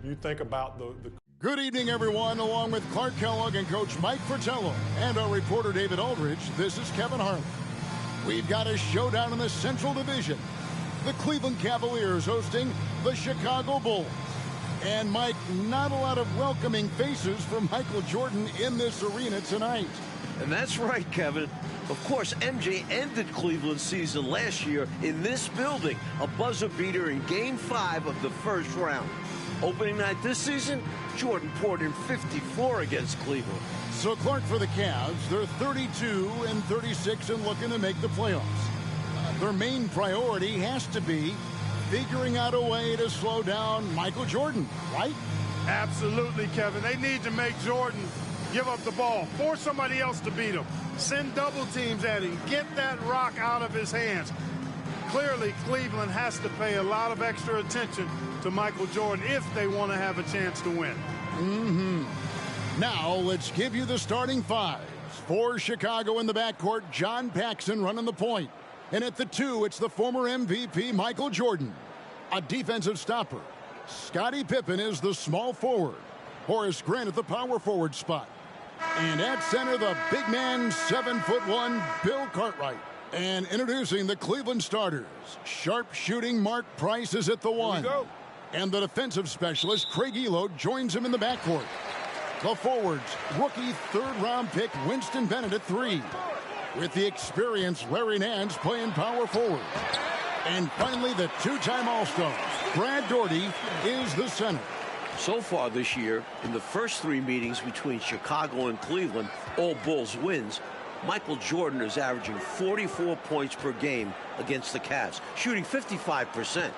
You think about the Good evening, everyone. Along with Clark Kellogg and Coach Mike Fratello and our reporter David Aldridge, this is Kevin Harlan. We've got a showdown in the Central Division. The Cleveland Cavaliers hosting the Chicago Bulls. And, Mike, not a lot of welcoming faces for Michael Jordan in this arena tonight. And that's right, Kevin. Of course, MJ ended Cleveland's season last year in this building, a buzzer beater in Game 5 of the first round. Opening night this season, Jordan poured in 54 against Cleveland. So, Clark, for the Cavs, they're 32-36 and looking to make the playoffs. Their main priority has to be figuring out a way to slow down Michael Jordan, right? Absolutely, Kevin. They need to make Jordan give up the ball, force somebody else to beat him, send double teams at him, get that rock out of his hands. Clearly, Cleveland has to pay a lot of extra attention to Michael Jordan if they want to have a chance to win. Now, let's give you the starting fives. For Chicago in the backcourt, John Paxson running the point. And at the 2, it's the former MVP, Michael Jordan. A defensive stopper. Scottie Pippen is the small forward. Horace Grant at the power forward spot. And at center, the big man, 7'1", Bill Cartwright. And introducing the Cleveland starters. Sharp-shooting Mark Price is at the 1. And the defensive specialist, Craig Ehlo, joins him in the backcourt. The forwards, rookie third-round pick Winston Bennett at 3. With the experienced Larry Nance playing power forward. And finally, the two-time All-Star, Brad Daugherty, is the center. So far this year, in the first 3 meetings between Chicago and Cleveland, all Bulls wins, Michael Jordan is averaging 44 points per game against the Cavs, shooting 55%.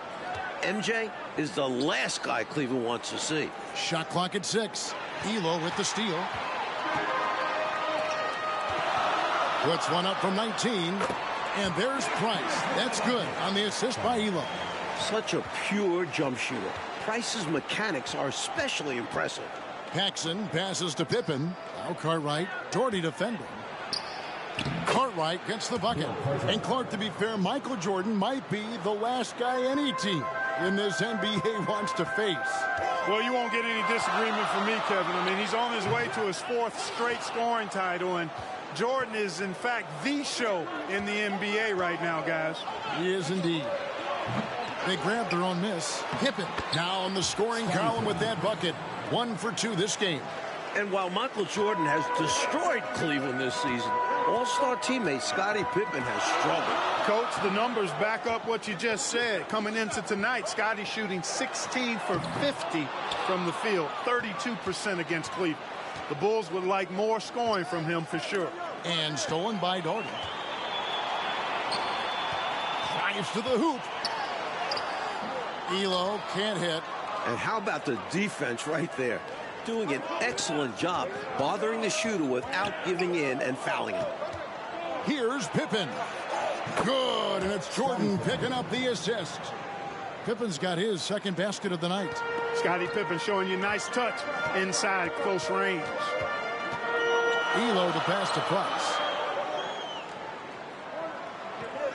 MJ is the last guy Cleveland wants to see. Shot clock at 6. Ehlo with the steal. Puts one up from 19. And there's Price. That's good on the assist by Ehlo. Such a pure jump shooter. Price's mechanics are especially impressive. Paxson passes to Pippen. Now Cartwright. Daugherty defending. Cartwright gets the bucket. And Clark, to be fair, Michael Jordan might be the last guy any team in this NBA wants to face. Well, you won't get any disagreement from me, Kevin. I mean, he's on his way to his 4th straight scoring title, and Jordan is, in fact, the show in the NBA right now, guys. He is indeed. They grabbed their own miss. Pippen now on the scoring column with that bucket. 1 for 2 this game. And while Michael Jordan has destroyed Cleveland this season, all-star teammate Scottie Pippen has struggled. Coach, the numbers back up what you just said. Coming into tonight, Scottie shooting 16 for 50 from the field, 32% against Cleveland. The Bulls would like more scoring from him for sure. And stolen by Daugherty. Drives to the hoop. Ehlo can't hit. And how about the defense right there? Doing an excellent job bothering the shooter without giving in and fouling him. Here's Pippen. Good, and it's Jordan picking up the assist. Pippen's got his second basket of the night. Scottie Pippen showing you nice touch inside close range. Ehlo to pass to Price.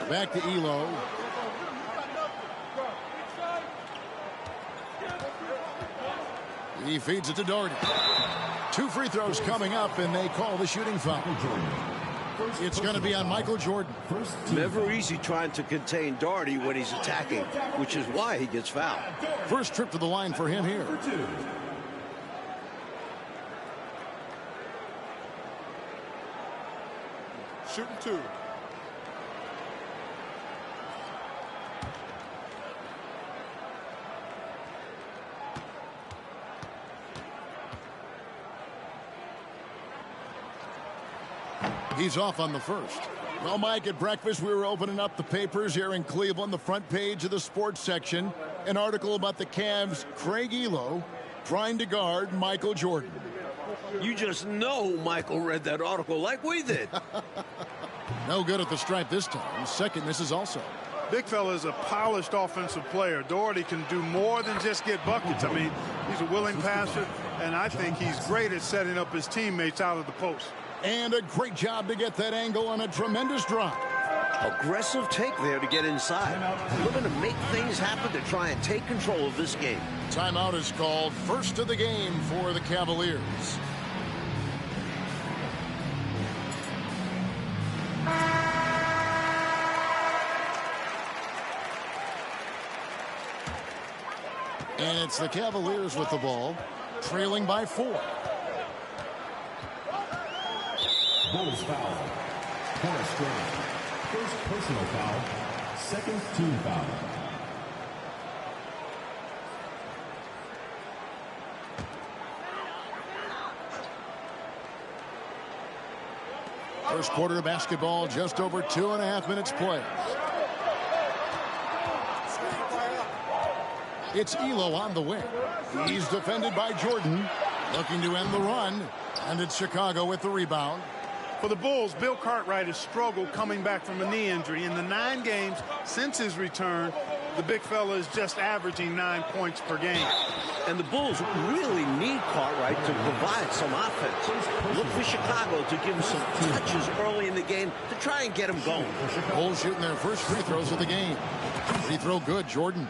Back to Ehlo. He feeds it to Daugherty. 2 free throws coming up, and they call the shooting foul. It's going to be on Michael Jordan. Never easy trying to contain Daugherty when he's attacking, which is why he gets fouled. First trip to the line for him here. shooting 2. He's off on the first. Well, Mike, at breakfast, we were opening up the papers here in Cleveland, the front page of the sports section. An article about the Cavs' Craig Ehlo trying to guard Michael Jordan. You just know Michael read that article like we did. No good at the stripe this time. Second misses also. Big fella is a polished offensive player. Daugherty can do more than just get buckets. I mean, he's a willing passer, and I think he's great at setting up his teammates out of the post. And a great job to get that angle on a tremendous drop. Aggressive take there to get inside. Looking to make things happen to try and take control of this game. Timeout is called. First of the game for the Cavaliers. And it's the Cavaliers with the ball, trailing by 4. Bulls foul. Dennis Jordan. First personal foul. Second team foul. First quarter of basketball, just over 2.5 minutes played. It's Elo on the wing. He's defended by Jordan, looking to end the run, and it's Chicago with the rebound. For the Bulls, Bill Cartwright has struggled coming back from a knee injury. In the 9 games since his return, the big fella is just averaging 9 points per game. And the Bulls really need Cartwright to provide some offense. Look for Chicago to give him some touches early in the game to try and get him going. Bulls shooting their first free throws of the game. Free throw good, Jordan.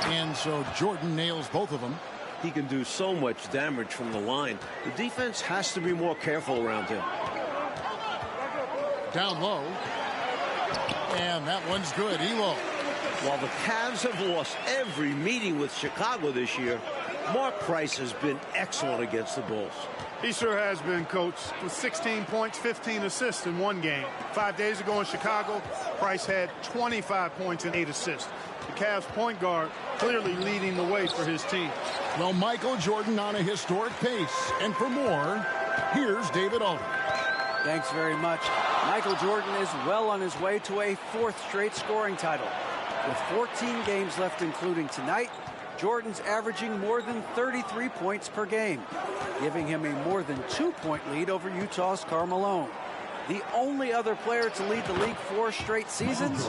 And so Jordan nails both of them. He can do so much damage from the line. The defense has to be more careful around him. Down low. And that one's good. Elo. While the Cavs have lost every meeting with Chicago this year, Mark Price has been excellent against the Bulls. He sure has been, Coach, with 16 points, 15 assists in 1 game. 5 days ago in Chicago, Price had 25 points and 8 assists. The Cavs point guard clearly leading the way for his team. Well, Michael Jordan on a historic pace. And for more, here's David Aldridge. Thanks very much. Michael Jordan is well on his way to a 4th straight scoring title. With 14 games left, including tonight, Jordan's averaging more than 33 points per game, giving him a more than 2-point lead over Utah's Karl Malone. The only other player to lead the league 4 straight seasons,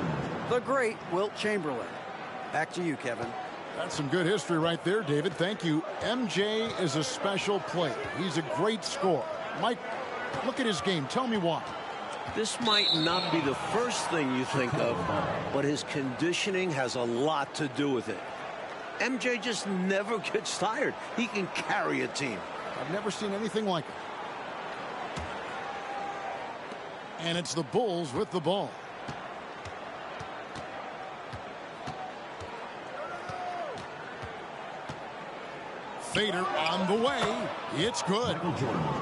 the great Wilt Chamberlain. Back to you, Kevin. That's some good history right there, David. Thank you. MJ is a special player. He's a great scorer. Mike, look at his game. Tell me why. This might not be the first thing you think of, but his conditioning has a lot to do with it. MJ just never gets tired. He can carry a team. I've never seen anything like it. And it's the Bulls with the ball. Fader on the way. It's good.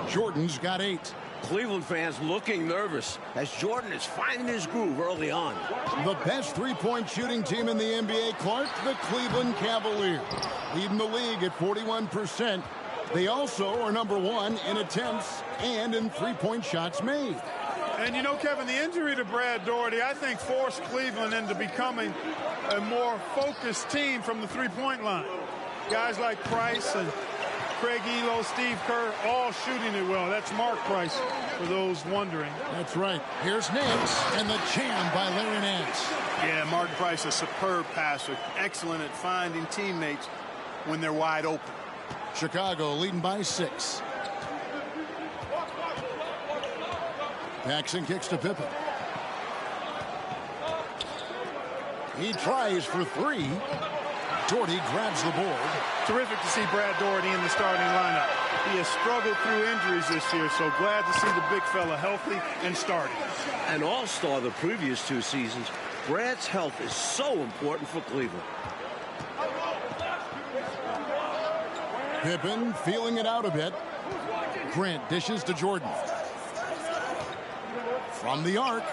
Jordan's got 8. Cleveland fans looking nervous as Jordan is finding his groove early on. The best 3-point shooting team in the NBA, Clark, the Cleveland Cavaliers, leading the league at 41%. They also are number 1 in attempts and in 3-point shots made. And you know, Kevin, the injury to Brad Daugherty, I think, forced Cleveland into becoming a more focused team from the 3-point line. Guys like Price and Craig Elo, Steve Kerr, all shooting it well. That's Mark Price, for those wondering. That's right. Here's Nance, and the jam by Larry Nance. Yeah, Mark Price, a superb passer. Excellent at finding teammates when they're wide open. Chicago leading by 6. Paxson kicks to Pippen. He tries for 3. Daugherty grabs the board. Terrific to see Brad Daugherty in the starting lineup. He has struggled through injuries this year, so glad to see the big fella healthy and starting. An all-star the previous 2 seasons, Brad's health is so important for Cleveland. Pippen feeling it out a bit. Grant dishes to Jordan. From the arc.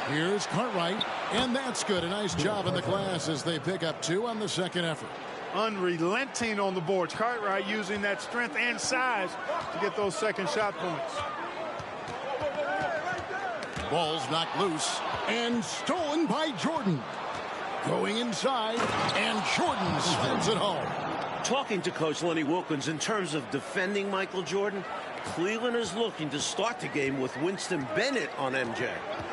Here's Cartwright, and that's good. A nice job in the glass as they pick up 2 on the second effort. Unrelenting on the boards. Cartwright using that strength and size to get those second shot points. Ball's knocked loose and stolen by Jordan. Going inside, and Jordan sends it home. Talking to Coach Lenny Wilkins in terms of defending Michael Jordan, Cleveland is looking to start the game with Winston Bennett on MJ.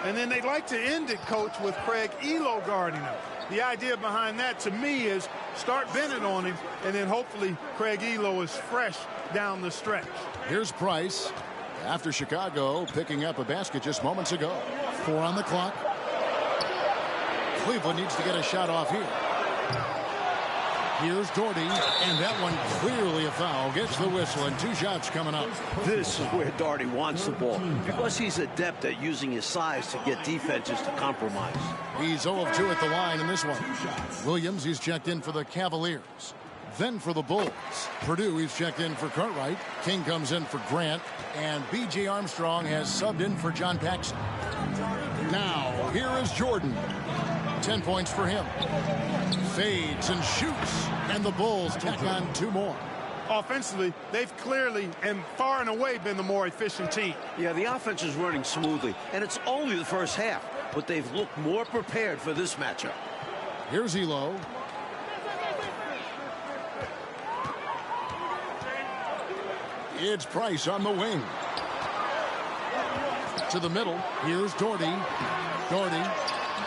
And then they'd like to end it, Coach, with Craig Elo guarding him. The idea behind that, to me, is Start Bennett on him, and then hopefully Craig Elo is fresh down the stretch. Here's Price after Chicago picking up a basket just moments ago. 4 on the clock. Cleveland needs to get a shot off here. Here's Doherty, and that one clearly a foul. Gets the whistle, and 2 shots coming up. This is where Doherty wants the ball because he's adept at using his size to get defenses to compromise. He's 0 of 2 at the line in this one. Williams, he's checked in for the Cavaliers. Then for the Bulls. Purdue, he's checked in for Cartwright. King comes in for Grant. And B.J. Armstrong has subbed in for John Paxson. Now, here is Jordan. 10 points for him. Fades and shoots. And the Bulls tack on 2 more. Offensively, they've clearly and far and away been the more efficient team. Yeah, the offense is running smoothly, and it's only the first half, but they've looked more prepared for this matchup. Here's Elo. It's Price on the wing. To the middle. Here's Doherty. Doherty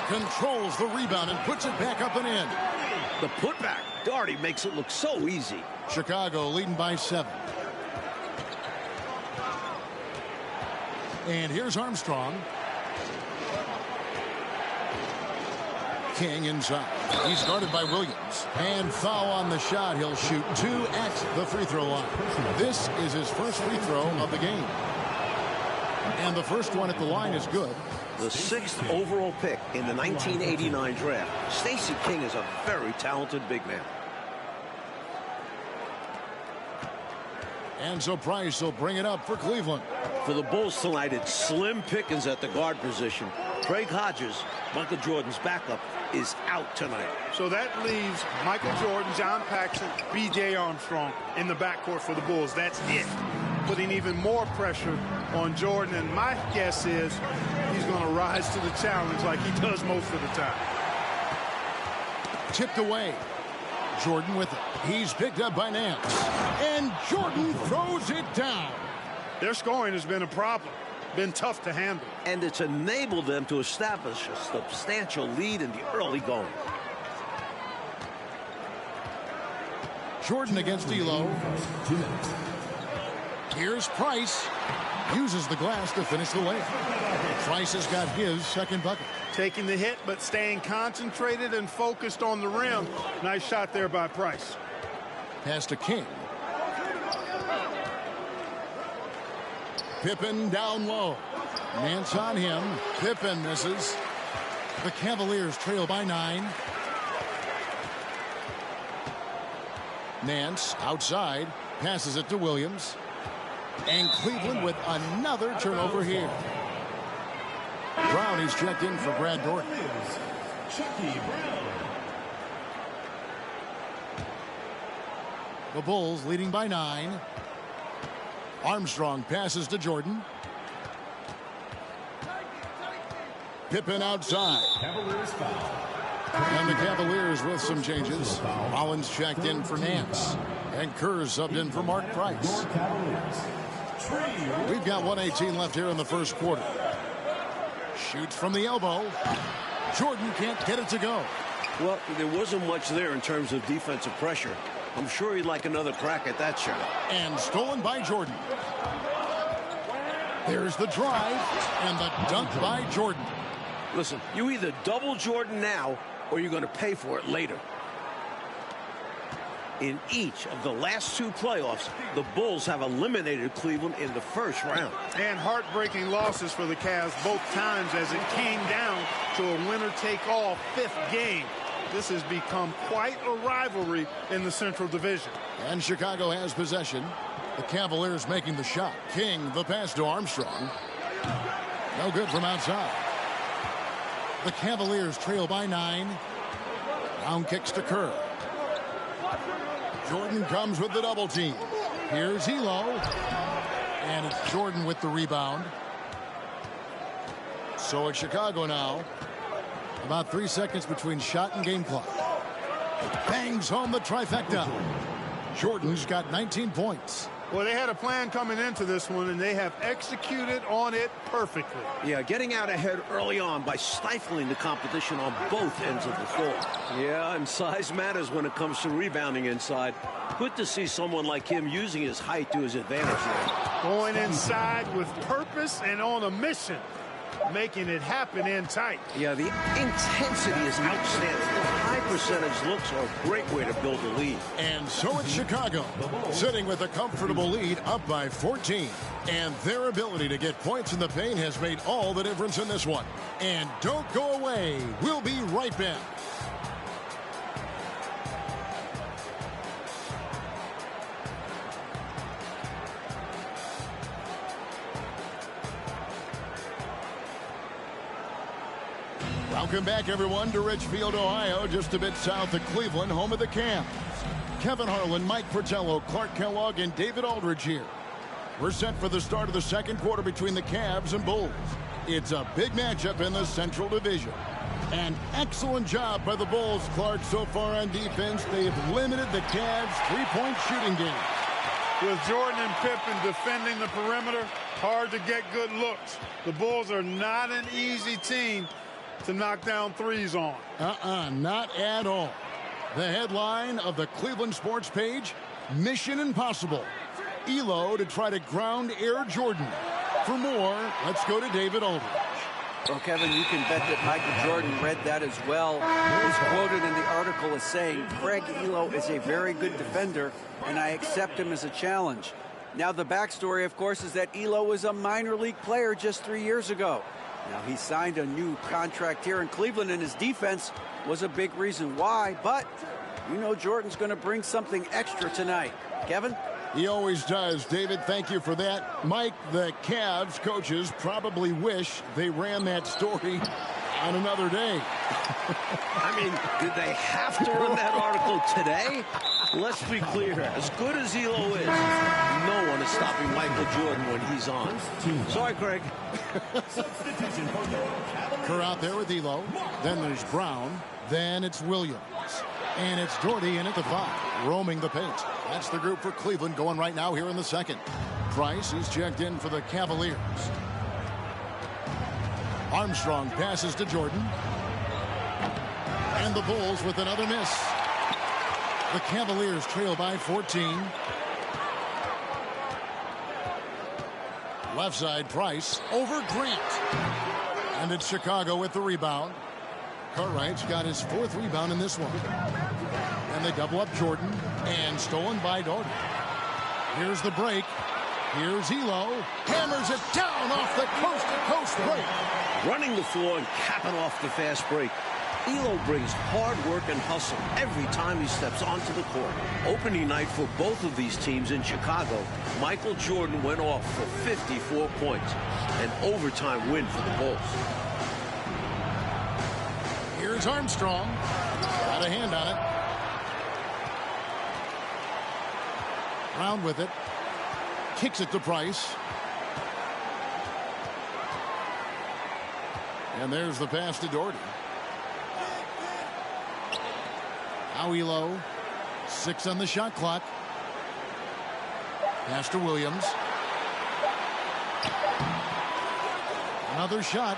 controls the rebound and puts it back up and in. The putback. Doherty makes it look so easy. Chicago leading by 7. And here's Armstrong. King inside. He's guarded by Williams. And foul on the shot. He'll shoot 2 at the free throw line. This is his first free throw of the game. And the first one at the line is good. The 6th overall pick in the 1989 draft. Stacey King is a very talented big man. And so Price will bring it up for Cleveland. For the Bulls tonight, it's slim pickings at the guard position. Craig Hodges, Michael Jordan's backup, is out tonight. So that leaves Michael Jordan, John Paxson, B.J. Armstrong in the backcourt for the Bulls. That's it. Putting even more pressure on Jordan. And my guess is he's going to rise to the challenge like he does most of the time. Tipped away. Jordan with it. He's picked up by Nance. And Jordan throws it down. Their scoring has been a problem. Been tough to handle. And it's enabled them to establish a substantial lead in the early going. Jordan against Elo. Here's Price. Uses the glass to finish the layup. Price has got his second bucket. Taking the hit, but staying concentrated and focused on the rim. Nice shot there by Price. Pass to King. Pippen down low. Nance on him. Pippen misses. The Cavaliers trail by 9. Nance outside. Passes it to Williams. And Cleveland with another turnover here. Brown is checked in for Brad Dorton. The Bulls leading by 9. Armstrong passes to Jordan. Pippen outside. And the Cavaliers with some changes. Rollins checked in for Nance. And Kerr subbed in for Mark Price. We've got 1:18 left here in the first quarter. Shoots from the elbow. Jordan can't get it to go. Well, there wasn't much there in terms of defensive pressure. I'm sure he'd like another crack at that shot. And stolen by Jordan. There's the drive and the dunk by Jordan. Listen, you either double Jordan now or you're going to pay for it later. In each of the last 2 playoffs, the Bulls have eliminated Cleveland in the first round. And heartbreaking losses for the Cavs both times as it came down to a winner-take-all 5th game. This has become quite a rivalry in the Central Division. And Chicago has possession. The Cavaliers making the shot. King, the pass to Armstrong. No good from outside. The Cavaliers trail by 9. Brown kicks to Kerr. Jordan comes with the double team. Here's Elo. And it's Jordan with the rebound. So it's Chicago now. About 3 seconds between shot and game clock. Bangs home the trifecta. Jordan's got 19 points. Well, they had a plan coming into this one, and they have executed on it perfectly. Yeah, getting out ahead early on by stifling the competition on both ends of the floor. Yeah, and size matters when it comes to rebounding inside. Good to see someone like him using his height to his advantage there. Going inside with purpose and on a mission, making it happen in tight. Yeah, the intensity is outstanding. High percentage looks are a great way to build a lead. And so it's Chicago, sitting with a comfortable lead up by 14. And their ability to get points in the paint has made all the difference in this one. And don't go away. We'll be right back. Welcome back, everyone, to Richfield, Ohio, just a bit south of Cleveland, home of the Cavs. Kevin Harlan, Mike Fratello, Clark Kellogg, and David Aldridge here. We're set for the start of the second quarter between the Cavs and Bulls. It's a big matchup in the Central Division. An excellent job by the Bulls, Clark, so far on defense. They have limited the Cavs' three-point shooting game. With Jordan and Pippen defending the perimeter, hard to get good looks. The Bulls are not an easy team to knock down threes on. Not at all. The headline of the Cleveland Sports page, Mission Impossible. Elo to try to ground Air Jordan. For more, let's go to David Aldridge. Well, Kevin, you can bet that Michael Jordan read that as well. He's quoted in the article as saying, Craig Elo is a very good defender, and I accept him as a challenge. Now, the backstory, of course, is that Elo was a minor league player just 3 years ago. Now, he signed a new contract here in Cleveland, and his defense was a big reason why. But you know Jordan's going to bring something extra tonight. Kevin? He always does. David, thank you for that. Mike, the Cavs coaches probably wish they ran that story on another day. I mean, did they have to run that article today? Let's be clear. As good as Elo is, no one is stopping Michael Jordan when he's on. Sorry, Craig. Kerr out there with Elo. Then there's Brown. Then it's Williams. And it's Doherty in at the 5, roaming the paint. That's the group for Cleveland going right now here in the second. Price is checked in for the Cavaliers. Armstrong passes to Jordan. And the Bulls with another miss. The Cavaliers trail by 14. Left side, Price over Grant. And it's Chicago with the rebound. Cartwright's got his 4th rebound in this one. And they double up Jordan. And stolen by Doherty. Here's the break. Here's Elo. Hammers it down off the coast-to-coast break. Running the floor and capping off the fast break. Elo brings hard work and hustle every time he steps onto the court. Opening night for both of these teams in Chicago, Michael Jordan went off for 54 points. An overtime win for the Bulls. Here's Armstrong. Got a hand on it. Brown with it. Kicks it to Price. And there's the pass to Doherty. Now Elo. 6 on the shot clock. Pass to Williams. Another shot.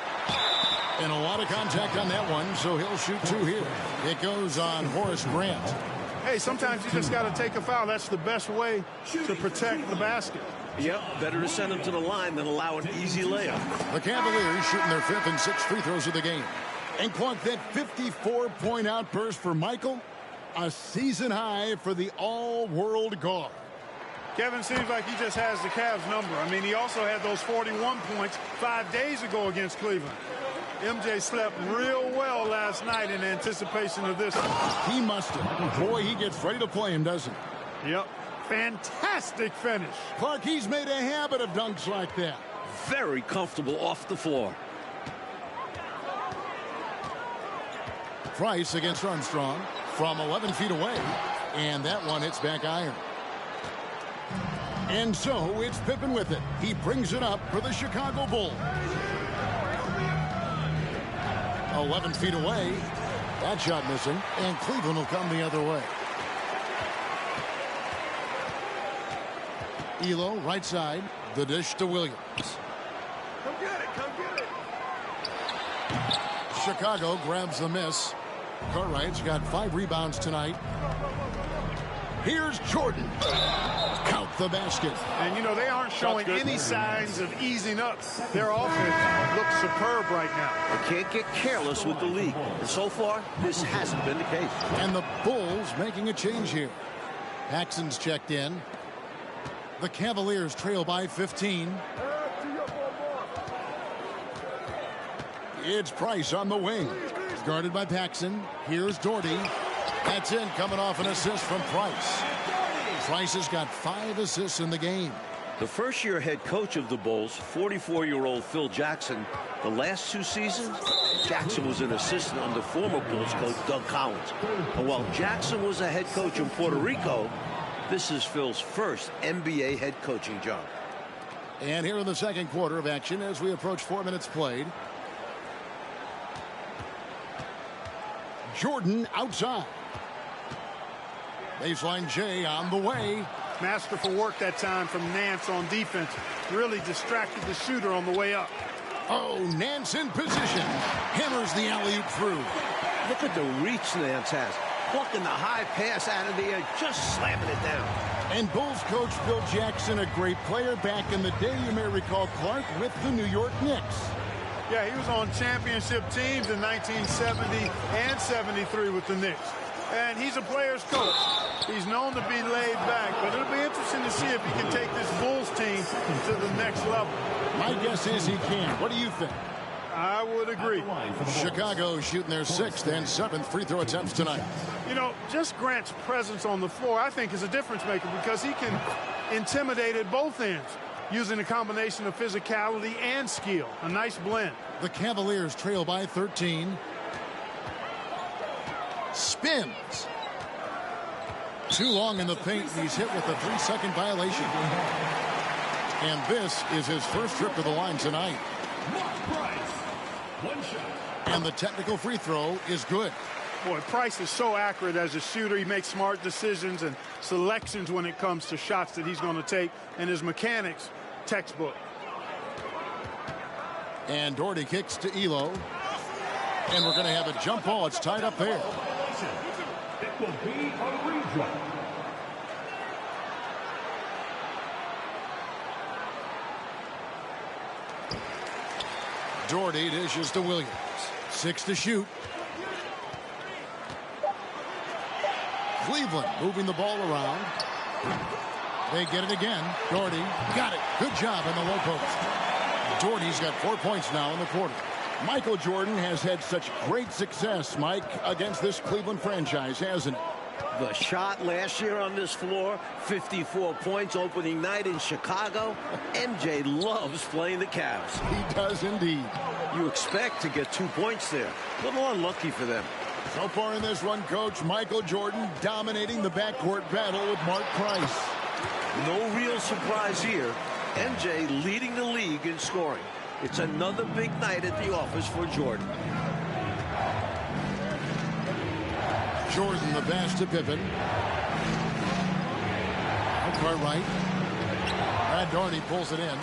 And a lot of contact on that one, so he'll shoot 2 here. It goes on Horace Grant. Hey, sometimes you just got to take a foul. That's the best way to protect the basket. Yep, better to send him to the line than allow an easy layup. The Cavaliers shooting their 5th and 6th free throws of the game. And Clark, that 54-point outburst for Michael, a season high for the all-world guard. Kevin seems like he just has the Cavs number. I mean, he also had those 41 points 5 days ago against Cleveland. MJ slept real well last night in anticipation of this. He must have. Boy, he gets ready to play him, doesn't he? Yep. Fantastic finish. Clark, he's made a habit of dunks like that. Very comfortable off the floor. Price against Armstrong from 11 feet away. And that one hits back iron. And so it's Pippen with it. He brings it up for the Chicago Bulls. 11 feet away. That shot missing. And Cleveland will come the other way. Elo, right side. The dish to Williams. Come get it. Come get it. Chicago grabs the miss. Cartwright's got 5 rebounds tonight. Here's Jordan. Count the basket. And, you know, they aren't showing any signs of easing up. Their offense looks superb right now. They can't get careless with the league. And so far, this hasn't been the case. And the Bulls making a change here. Paxson's checked in. The Cavaliers trail by 15. It's Price on the wing. Guarded by Paxson. Here's Doherty. That's in, coming off an assist from Price. Price has got 5 assists in the game. The first-year head coach of the Bulls, 44-year-old Phil Jackson, the last 2 seasons, Jackson was an assistant under former Bulls coach Doug Collins. And while Jackson was a head coach in Puerto Rico, this is Phil's first NBA head coaching job. And here in the second quarter of action as we approach 4 minutes played. Jordan outside. Baseline J on the way. Masterful work that time from Nance on defense. Really distracted the shooter on the way up. Oh, Nance in position. Hammers the alley-oop through. Look at the reach Nance has. Plucking the high pass out of the air, just slamming it down. And Bulls coach Phil Jackson, a great player back in the day. You may recall Clark with the New York Knicks. Yeah, he was on championship teams in 1970 and 73 with the Knicks. And he's a player's coach. He's known to be laid back, but it'll be interesting to see if he can take this Bulls team to the next level. My guess is he can. What do you think? I would agree. Chicago shooting their 6th and 7th free throw attempts tonight. You know, just Grant's presence on the floor, I think, is a difference maker because he can intimidate at both ends using a combination of physicality and skill. A nice blend. The Cavaliers trail by 13. Spins. Too long in the paint. He's hit with a 3-second violation. And this is his first trip to the line tonight. And the technical free throw is good. Boy, Price is so accurate as a shooter. He makes smart decisions and selections when it comes to shots that he's going to take. And his mechanics, textbook. And Doherty kicks to Elo. And we're going to have a jump ball. It's tied up there. It will be a redraw. Doherty dishes to Williams. 6 to shoot. Cleveland moving the ball around. They get it again. Doherty got it. Good job in the low post. Doherty's got 4 points now in the quarter. Michael Jordan has had such great success, Mike, against this Cleveland franchise, hasn't it? The shot last year on this floor, 54 points opening night in Chicago. MJ loves playing the Cavs. He does indeed. You expect to get 2 points there. A little unlucky for them. So far in this one, Coach, Michael Jordan dominating the backcourt battle with Mark Price. No real surprise here. MJ leading the league in scoring. It's another big night at the office for Jordan. Jordan the pass to Pippen. Cartwright. Brad Doherty pulls it in.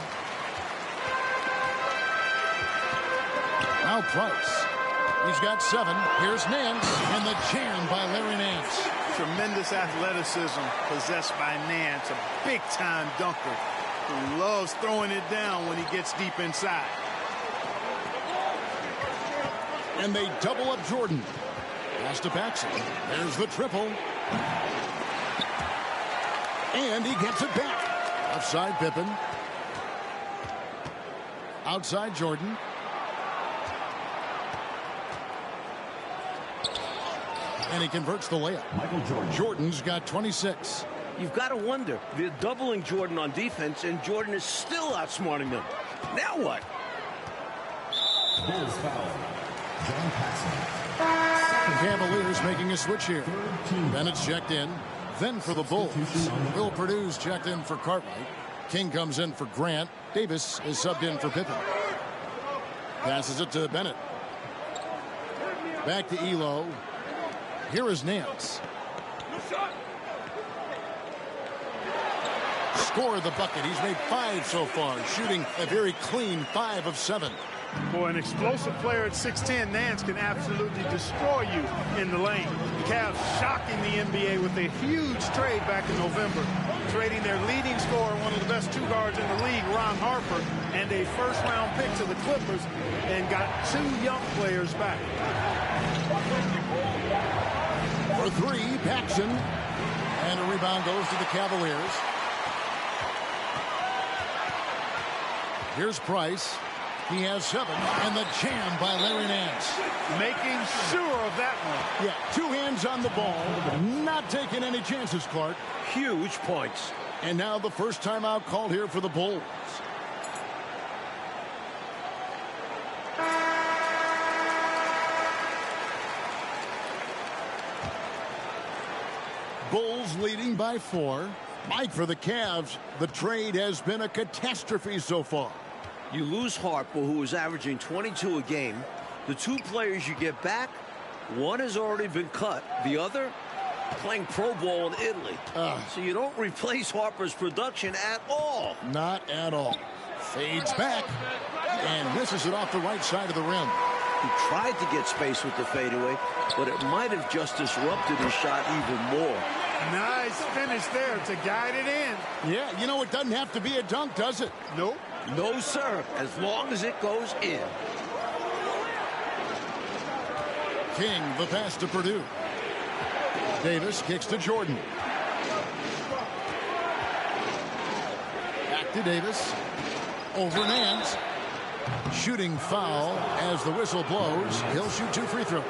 Now Price. He's got 7. Here's Nance. And the jam by Larry Nance. Tremendous athleticism possessed by Nance. A big-time dunker who loves throwing it down when he gets deep inside. And they double up Jordan. Pass to Paxson. There's the triple. And he gets it back. Offside Pippen. Outside Jordan. And he converts the layup. Michael Jordan. Jordan's got 26. You've got to wonder. They're doubling Jordan on defense, and Jordan is still outsmarting them. Now what? Bulls foul. John Paxson. The Cavaliers making a switch here. Bennett's checked in. Then for the Bulls, Will Purdue's checked in for Cartwright. King comes in for Grant. Davis is subbed in for Pippen. Passes it to Bennett. Back to Elo. Here is Nance. score the bucket. He's made 5 so far, shooting a very clean 5 of 7. Boy, an explosive player at 6'10", Nance can absolutely destroy you in the lane. The Cavs shocking the NBA with a huge trade back in November, trading their leading scorer, one of the best 2 guards in the league, Ron Harper, and a first-round pick to the Clippers, and got 2 young players back. For 3, Paxson. And a rebound goes to the Cavaliers. Here's Price. He has 7, and the jam by Larry Nance. Making sure of that one. Yeah, 2 hands on the ball, not taking any chances, Clark. Huge points. And now the first timeout called here for the Bulls. Bulls leading by 4. Mike, for the Cavs, the trade has been a catastrophe so far. You lose Harper, who is averaging 22 a game. The 2 players you get back, one has already been cut. The other, playing Pro Bowl in Italy. So you don't replace Harper's production at all. Not at all. Fades back and misses it off the right side of the rim. He tried to get space with the fadeaway, but it might have just disrupted his shot even more. Nice finish there to guide it in. Yeah, you know, it doesn't have to be a dunk, does it? Nope. No, sir, as long as it goes in. King, the pass to Purdue. Davis kicks to Jordan. Back to Davis. Over Nance. Shooting foul as the whistle blows. He'll shoot 2 free throws.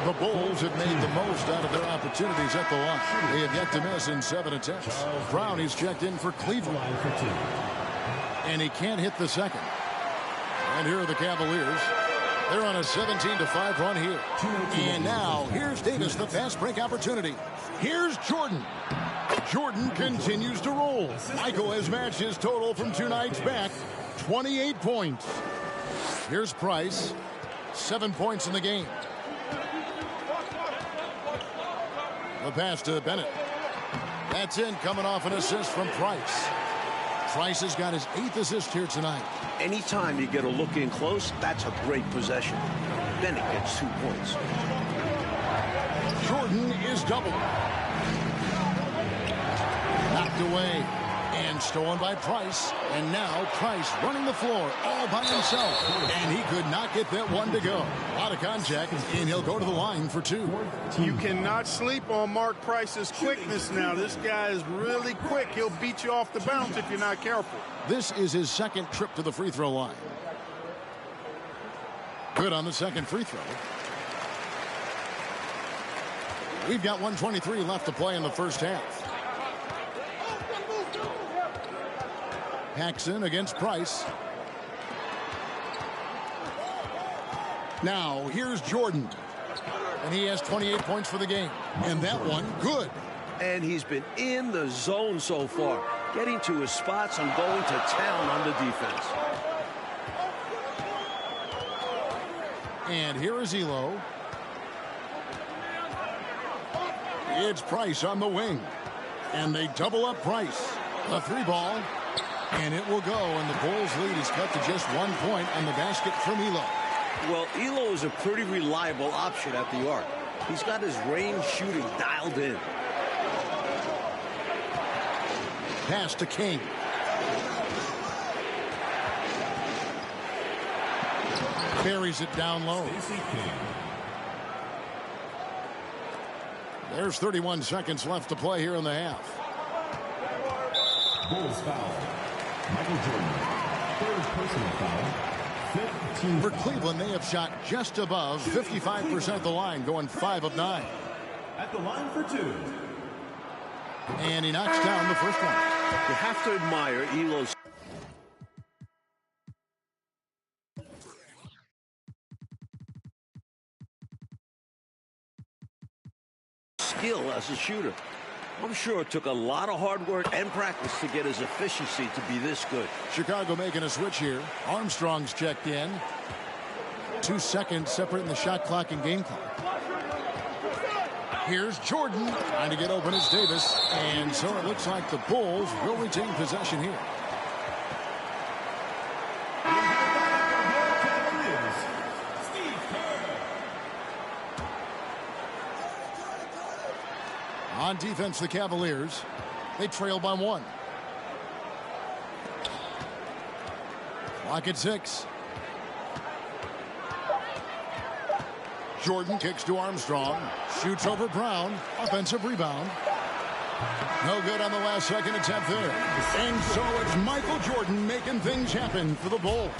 The Bulls have made the most out of their opportunities at the line. They have yet to miss in 7 attempts. Brown is checked in for Cleveland. And he can't hit the second. And here are the Cavaliers. They're on a 17-5 run here. And now, here's Davis, the fast break opportunity. Here's Jordan. Jordan continues to roll. Michael has matched his total from 2 nights back. 28 points. Here's Price. 7 points in the game. The pass to Bennett. That's in, coming off an assist from Price. Price has got his 8th assist here tonight. Anytime you get a look in close, that's a great possession. Bennett gets 2 points. Jordan is doubled. Knocked away. And stolen by Price. And now Price running the floor all by himself. And he could not get that one to go. A lot of contact, and he'll go to the line for 2. You cannot sleep on Mark Price's quickness now. This guy is really quick. He'll beat you off the bounce if you're not careful. This is his 2nd trip to the free throw line. Good on the 2nd free throw. We've got 1:23 left to play in the first half. Paxson against Price. Now, here's Jordan. And he has 28 points for the game. And that one, good. And he's been in the zone so far, getting to his spots and going to town on the defense. And here is Elo. It's Price on the wing. And they double up Price. A 3 ball. And it will go, and the Bulls' lead is cut to just 1 point on the basket from Elo. Well, Elo is a pretty reliable option at the arc. He's got his range shooting dialed in. Pass to King. Carries it down low. There's 31 seconds left to play here in the half. Bulls foul. Michael Jordan. 3rd personal foul. 15. For Cleveland, they have shot just above 55% of the line, going 5 of 9. At the line for 2. And he knocks down the first one. You have to admire Elo's skill as a shooter. I'm sure it took a lot of hard work and practice to get his efficiency to be this good. Chicago making a switch here. Armstrong's checked in. 2 seconds separating the shot clock and game clock. Here's Jordan trying to get open as Davis. And so it looks like the Bulls will retain possession here. On defense, the Cavaliers. They trail by 1. Clock at 6. Jordan kicks to Armstrong. Shoots over Brown. Offensive rebound. No good on the last second attempt there. And so it's Michael Jordan making things happen for the Bulls.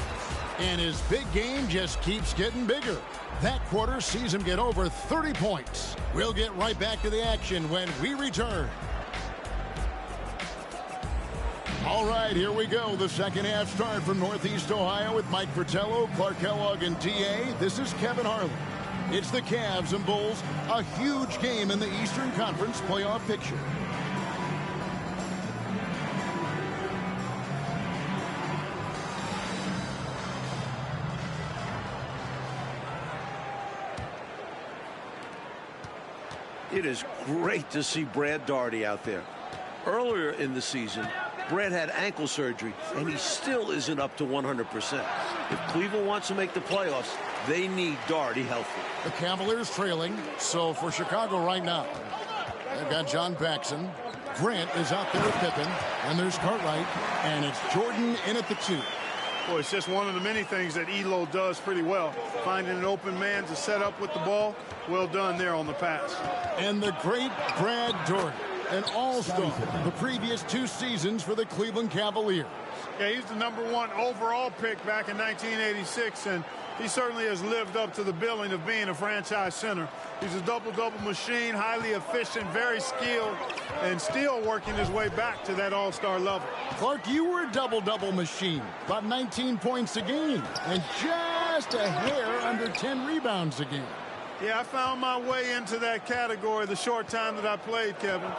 And his big game just keeps getting bigger. That quarter sees him get over 30 points. We'll get right back to the action when we return. All right, here we go. The second half start from Northeast Ohio with Mike Fratello, Clark Kellogg, and DA. This is Kevin Harlan. It's the Cavs and Bulls, a huge game in the Eastern Conference playoff picture. It is great to see Brad Daugherty out there. Earlier in the season, Brad had ankle surgery, and he still isn't up to 100%. If Cleveland wants to make the playoffs, they need Daugherty healthy. The Cavaliers trailing, so for Chicago right now, they've got John Paxson. Grant is out there with Pippen, and there's Cartwright, and it's Jordan in at the 2. Boy, it's just one of the many things that Elo does pretty well. Finding an open man to set up with the ball. Well done there on the pass. And the great Brad Daugherty, an all-star the previous 2 seasons for the Cleveland Cavaliers. Yeah, he's the #1 overall pick back in 1986, and he certainly has lived up to the billing of being a franchise center. He's a double-double machine, highly efficient, very skilled, and still working his way back to that all-star level. Clark, you were a double-double machine, about 19 points a game, and just a hair under 10 rebounds a game. Yeah, I found my way into that category the short time that I played, Kevin.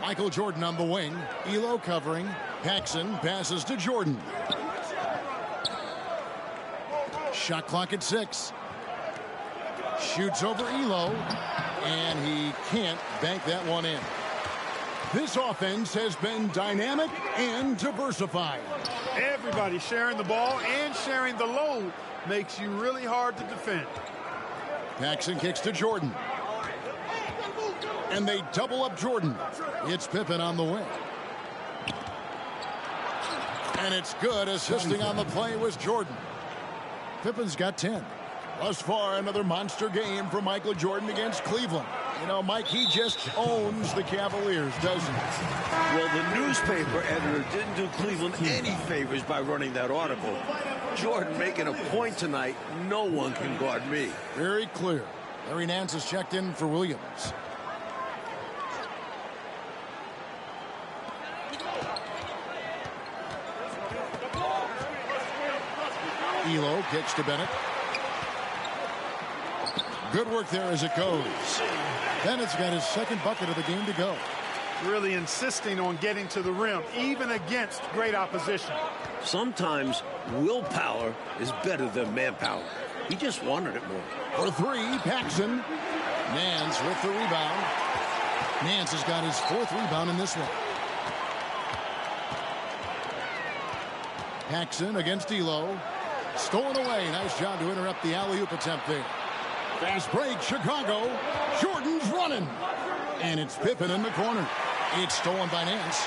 Michael Jordan on the wing. Elo covering. Paxson passes to Jordan. Shot clock at 6. Shoots over Elo. And he can't bank that one in. This offense has been dynamic and diversified. Everybody sharing the ball and sharing the load makes you really hard to defend. Paxson kicks to Jordan. And they double up Jordan. It's Pippen on the wing. And it's good. Assisting on the play was Jordan. Pippen's got 10. Thus far, another monster game for Michael Jordan against Cleveland. You know, Mike, he just owns the Cavaliers, doesn't he? Well, the newspaper editor didn't do Cleveland any favors by running that article. Jordan making a point tonight, no one can guard me. Very clear. Larry Nance has checked in for Williams. Elo kicks to Bennett. Good work there as it goes. Bennett's got his second bucket of the game to go. Really insisting on getting to the rim, even against great opposition. Sometimes willpower is better than manpower. He just wanted it more. For 3, Paxson. Nance with the rebound. Nance has got his 4th rebound in this one. Paxson against Elo. Stolen away. Nice job to interrupt the alley-oop attempt there. Fast break, Chicago. Jordan's running. And it's Pippen in the corner. It's stolen by Nance.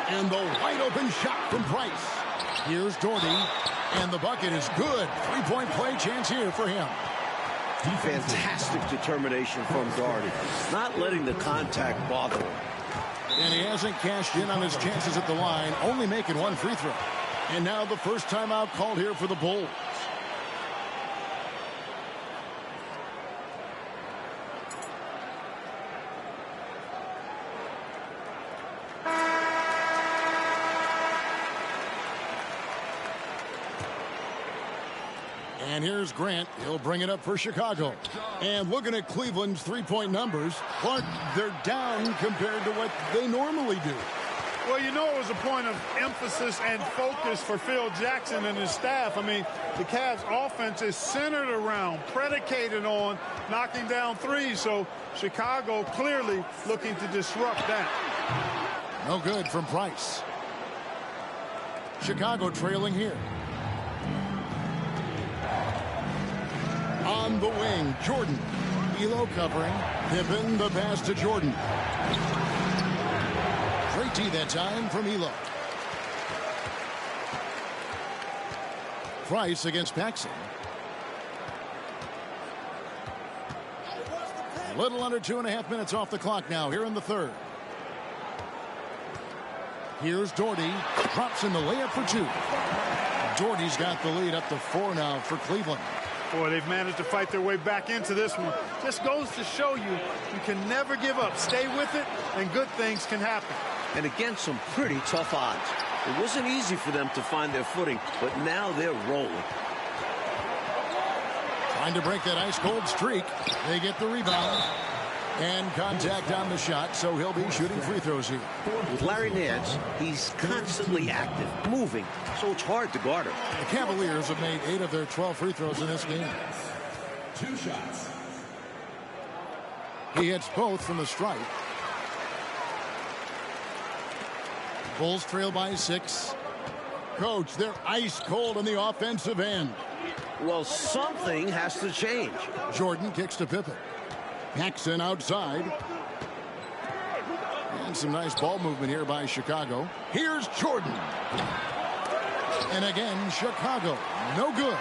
And the wide-open shot from Price. Here's Daugherty. And the bucket is good. 3-point play chance here for him. Fantastic determination from Daugherty. Not letting the contact bother him. And he hasn't cashed in on his chances at the line, only making 1 free throw. And now the first timeout called here for the Bulls. And here's Grant. He'll bring it up for Chicago. And looking at Cleveland's 3-point numbers, Clark, they're down compared to what they normally do. Well, you know, it was a point of emphasis and focus for Phil Jackson and his staff. I mean, the Cavs offense is centered around, predicated on knocking down threes. So Chicago clearly looking to disrupt that. No good from Price. Chicago trailing here. On the wing, Jordan. Elo covering. Pippen, the pass to Jordan. Great D that time from Elo. Price against Paxson. A little under 2.5 minutes off the clock now here in the third. Here's Doherty. Drops in the layup for 2. Doherty's got the lead up to 4 now for Cleveland. Boy, they've managed to fight their way back into this one. Just goes to show you can never give up. Stay with it, and good things can happen. And again, some pretty tough odds. It wasn't easy for them to find their footing, but now they're rolling. Trying to break that ice-cold streak. They get the rebound. And contact on the shot, so he'll be shooting free throws here. With Larry Nance, he's constantly active, moving, so it's hard to guard him. The Cavaliers have made 8 of their 12 free throws in this game. 2 shots. He hits both from the stripe. Bulls trail by 6. Coach, they're ice cold on the offensive end. Well, something has to change. Jordan kicks to Pippen. Paxson outside. And some nice ball movement here by Chicago. Here's Jordan. And again, Chicago. No good.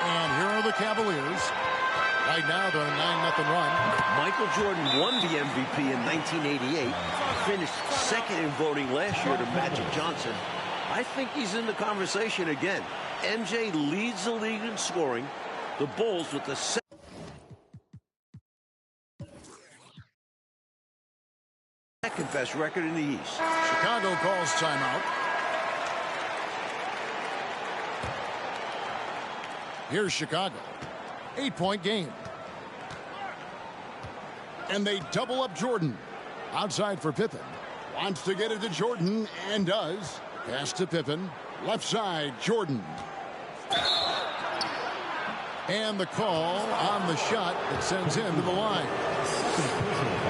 And here are the Cavaliers. Right now, they're on a 9-0 run. Michael Jordan won the MVP in 1988. Finished second in voting last year to Magic Johnson. I think he's in the conversation again. MJ leads the league in scoring. The Bulls with the second best record in the East. Chicago calls timeout. Here's Chicago. 8-point game. And they double up Jordan. Outside for Pippen. Wants to get it to Jordan and does. Pass to Pippen. Left side, Jordan. And the call on the shot that sends him to the line.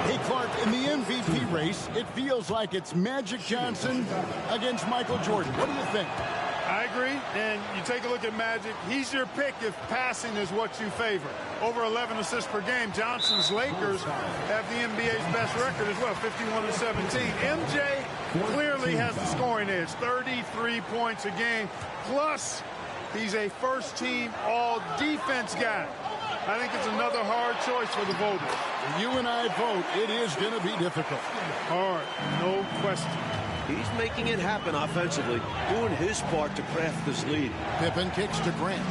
Hey, Clark, in the MVP race, it feels like it's Magic Johnson against Michael Jordan. What do you think? I agree, and you take a look at Magic. He's your pick if passing is what you favor. Over 11 assists per game. Johnson's Lakers have the NBA's best record as well, 51-17. MJ clearly has the scoring edge, 33 points a game. Plus, he's a first-team all-defense guy. I think it's another hard choice for the voters. You and I vote, it is going to be difficult. Hard, no question. He's making it happen offensively, doing his part to craft this lead. Pippen kicks to Grant.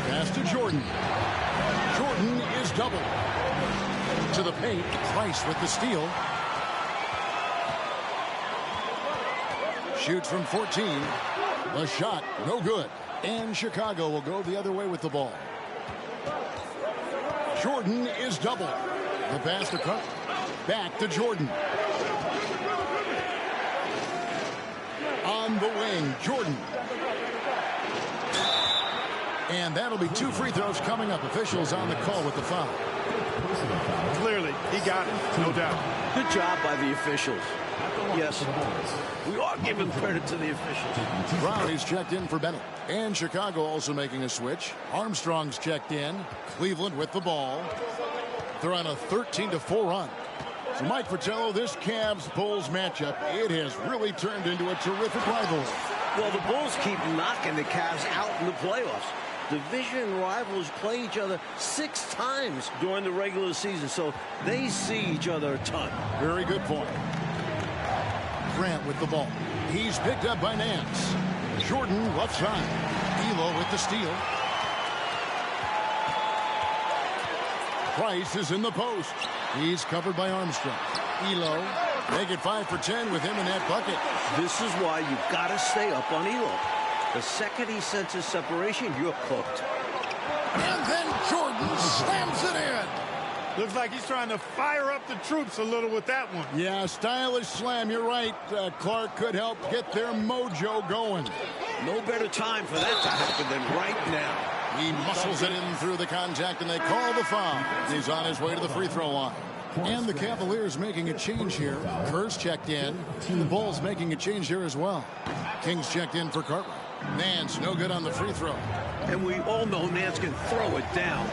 Pass to Jordan. Jordan is doubled. To the paint, Price with the steal. Shoots from 14. The shot, no good. And Chicago will go the other way with the ball. Jordan is doubled. The pass to Cook. Back to Jordan. On the wing, Jordan. And that'll be 2 free throws coming up. Officials on the call with the foul. Clearly, he got it, no doubt. Good job by the officials. Yes, we are giving credit to the officials. Brown is checked in for Bennett. And Chicago also making a switch. Armstrong's checked in. Cleveland with the ball. They're on a 13-4 run. So Mike Fratello, this Cavs-Bulls matchup, it has really turned into a terrific rivalry. Well, the Bulls keep knocking the Cavs out in the playoffs. Division rivals play each other 6 times during the regular season, so they see each other a ton. Very good point. Grant with the ball. He's picked up by Nance. Jordan left side. Elo with the steal. Price is in the post. He's covered by Armstrong. Elo, make it 5 for 10 with him in that bucket. This is why you've got to stay up on Elo. The second he senses separation, you're cooked. And then Jordan slams it in. Looks like he's trying to fire up the troops a little with that one. Yeah, stylish slam. You're right. Clark could help get their mojo going. No better time for that to happen than right now. He muscles it in through the contact, and they call the foul. He's on his way to the free throw line. And the Cavaliers making a change here. Kerr's checked in. The Bulls making a change here as well. King's checked in for Cartwright. Nance no good on the free throw. And we all know Nance can throw it down,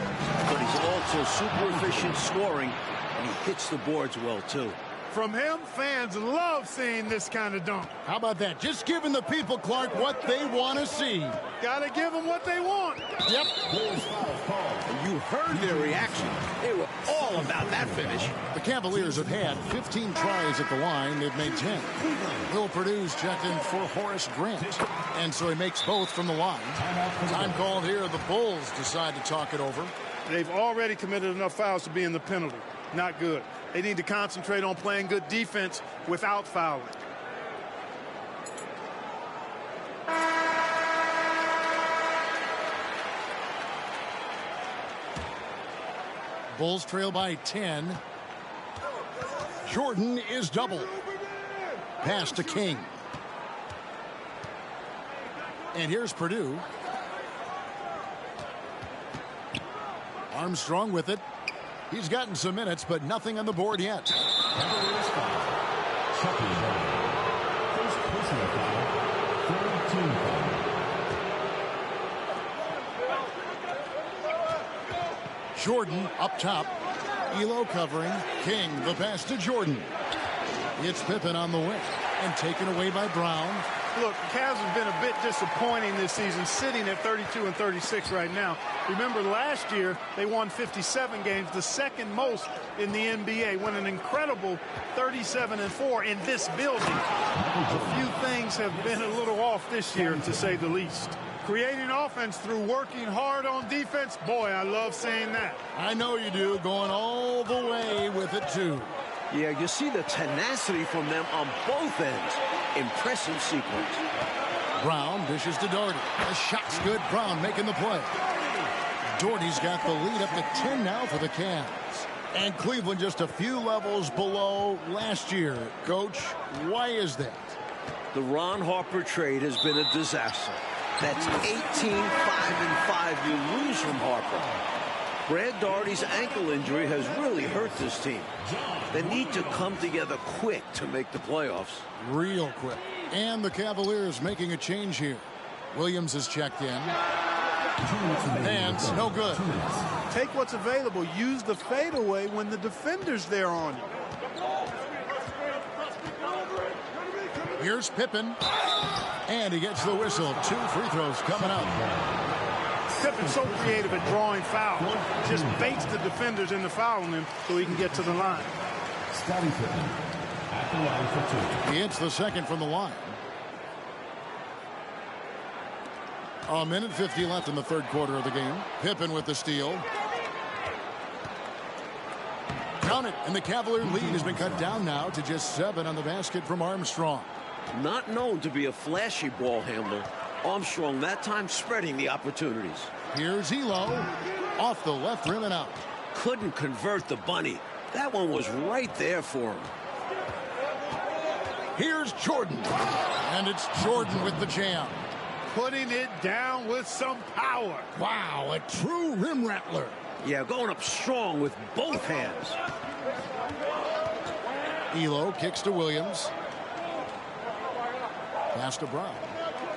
but he's also super efficient scoring, and he hits the boards well, too. From him, fans love seeing this kind of dunk. How about that? Just giving the people, Clark, what they want to see. Gotta give them what they want. Yep. And you heard their reaction. They were all about that finish. The Cavaliers have had 15 tries at the line. They've made 10. Will Purdue's checked in for Horace Grant. And so he makes both from the line. Time called here. The Bulls decide to talk it over. They've already committed enough fouls to be in the penalty. Not good. They need to concentrate on playing good defense without fouling. Bulls trail by 10. Jordan is doubled. Pass to King. And here's Purdue. Armstrong with it. He's gotten some minutes, but nothing on the board yet. Cavaliers foul. Chucky Brown. First personal foul. Third team foul. Jordan up top. Elo covering. King the pass to Jordan. It's Pippen on the wing and taken away by Brown. Look, the Cavs have been a bit disappointing this season, sitting at 32 and 36 right now. Remember, last year they won 57 games, the second most in the NBA, won an incredible 37 and 4 in this building. A few things have been a little off this year, to say the least. Creating offense through working hard on defense, boy, I love seeing that. I know you do, going all the way with it too. Yeah, you see the tenacity from them on both ends. Impressive sequence. Brown dishes to Doherty. The shot's good. Brown making the play. Doherty's got the lead up to 10 now for the Cavs. And Cleveland just a few levels below last year. Coach, why is that? The Ron Harper trade has been a disaster. That's 18-5-5 you lose from Harper. Brad Daugherty's ankle injury has really hurt this team. They need to come together quick to make the playoffs. Real quick. And the Cavaliers making a change here. Williams is checked in. Hands, no good. Take what's available. Use the fadeaway when the defender's there on you. Here's Pippen. And he gets the whistle. 2 free throws coming up. Pippen's so creative at drawing fouls. Just baits the defenders into fouling him so he can get to the line. Scottie Pippen at the line for 2. He hits the second from the line. A minute 50 left in the third quarter of the game. Pippen with the steal. Count it. And the Cavalier lead has been cut down now to just 7 on the basket from Armstrong. Not known to be a flashy ball handler, Armstrong that time spreading the opportunities. Here's Elo. Off the left rim and out. Couldn't convert the bunny. That one was right there for him. Here's Jordan. And it's Jordan with the jam. Putting it down with some power. Wow, a true rim rattler. Yeah, going up strong with both hands. Elo kicks to Williams. Pass to Brown.